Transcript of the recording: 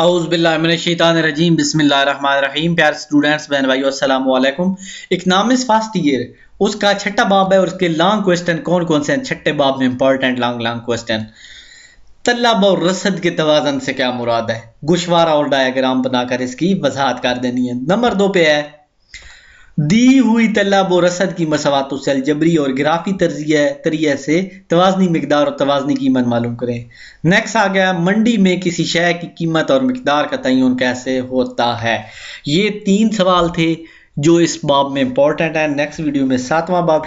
औज़ुबिल्लाहिमिनश्शैतानिर्रजीम बिस्मिल्लाहिर्रहमानिर्रहीम। प्यारे स्टूडेंट्स, बहन भाइयों, अस्सलाम वालेकुम। इकनॉमिक्स फर्स्ट ईयर उसका छठा बाब है और उसके लॉन्ग क्वेश्चन कौन कौन से हैं। छठे बाब में इंपॉर्टेंट लॉन्ग लॉन्ग क्वेश्चन। तलब और रसद के तवाज़न से क्या मुराद है, गुशवारा और डायग्राम बनाकर इसकी वजाहत कर देनी है। नंबर 2 पे है दी हुई तलब और रसद की मसवात से अलजबरी और ग्राफी तरिया से तवाज़नी मिकदार और तवाज़नी कीमत मालूम करें। नेक्स्ट आ गया मंडी में किसी शय की कीमत और मिकदार का तयन कैसे होता है। ये 3 सवाल थे जो इस बाब में इंपॉर्टेंट है। नेक्स्ट वीडियो में 7वां बाब